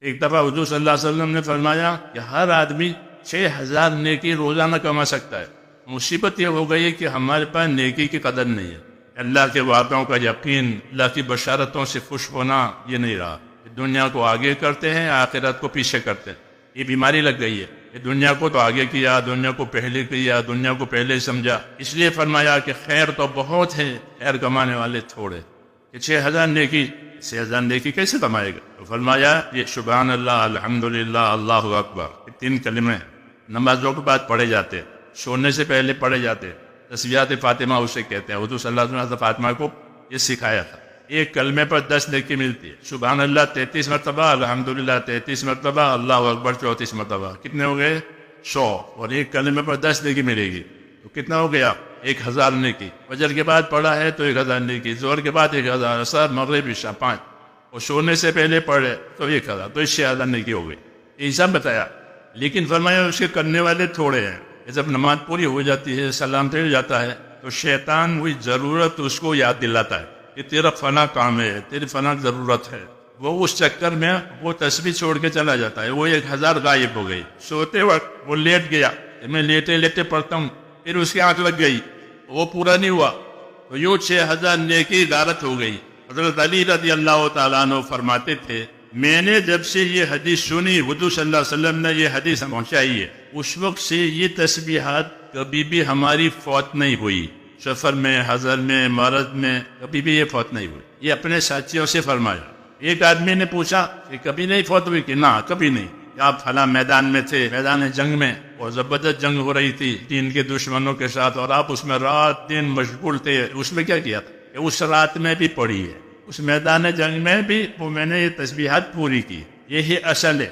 ایک دفعہ حضور صلی اللہ علیہ وسلم نے فرمایا کہ ہر آدمی 6000 نیکی روزانہ کما سکتا ہے، مصیبت یہ ہو گئی ہے کہ ہمارے پاس نیکی کی قدر نہیں ہے، اللہ کے وعدوں کا یقین، اللہ کی بشارتوں سے خوش ہونا یہ نہیں رہا، دنیا کو آگے کرتے ہیں، آخرت کو پیچھے کرتے ہیں۔ یہ بیماری لگ گئی ہے کہ دنیا کو تو آگے کیا، دنیا کو پہلے کیا، دنیا کو پہلے سمجھا، اس لیے فرمایا کہ خیر تو بہت ہے، خیر کمانے والے تھوڑے، کہ 6000 نیکی 6000 نیکی کیسے کمائے گا؟ تو فرمایا یہ سبحان اللہ، الحمدللہ، اللہ اکبر، یہ 3 کلمے نمازوں کے بعد پڑھے جاتے، سونے سے پہلے پڑھے جاتے، تسبیحات فاطمہ اسے کہتے ہیں۔ حضور صلی اللہ علیہ وسلم نے فاطمہ کو یہ سکھایا تھا۔ ایک کلمے پر 10 نیکی ملتی ہے، سبحان اللہ 33 مرتبہ، الحمدللہ 33 مرتبہ، اللہ اکبر 34 مرتبہ، کتنے ہو گئے؟ 100۔ اور ایک کلمے پر 10 نیکی ملے گی تو کتنا ہو گیا؟ 1000 نیکی۔ فجر کے بعد پڑھا ہے تو 1000 نیکی، ظہر کے بعد 1000، عصر، مغرب، عشاء 5، اور سونے سے پہلے پڑھے تو 1000، تو 6000 نیکی ہو گئی۔ یہ سب بتایا، لیکن فرمایا اس کے کرنے والے تھوڑے ہیں۔ جب نماز پوری ہو جاتی ہے، سلام پھر جاتا ہے، تو شیطان وہی ضرورت اس کو یاد دلاتا ہے کہ تیرا فلاں کام ہے، تیری فلاں ضرورت ہے، وہ اس چکر میں وہ تسبیح چھوڑ کے چلا جاتا ہے، وہ 1000 غائب ہو گئی۔ سوتے وقت وہ لیٹ گیا، میں لیٹے لیٹے پڑھتا ہوں، پھر اس کی آنکھ لگ گئی، وہ پورا نہیں ہوا، تو یوں 6000 نیکی غارت ہو گئی۔ حضرت علی رضی اللہ تعالیٰ عنہ فرماتے تھے، میں نے جب سے یہ حدیث سنی، حضور صلی اللہ علیہ وسلم نے یہ حدیث پہنچائی ہے، اس وقت سے یہ تسبیحات کبھی بھی ہماری فوت نہیں ہوئی، سفر میں، حضر میں، مرض میں، کبھی بھی یہ فوت نہیں ہوئی۔ یہ اپنے ساتھیوں سے فرمایا۔ ایک آدمی نے پوچھا کہ کبھی نہیں فوت ہوئی؟ کہ نہ، کبھی نہیں۔ آپ فلاں میدان میں تھے، میدان جنگ میں، اور زبردست جنگ ہو رہی تھی دین کے دشمنوں کے ساتھ، اور آپ اس میں رات دن مشغول تھے، اس میں کیا کیا تھا؟ کہ اس رات میں بھی پڑھی ہے، اس میدان جنگ میں بھی وہ میں نے یہ تسبیحات پوری کی۔ یہی اصل ہے۔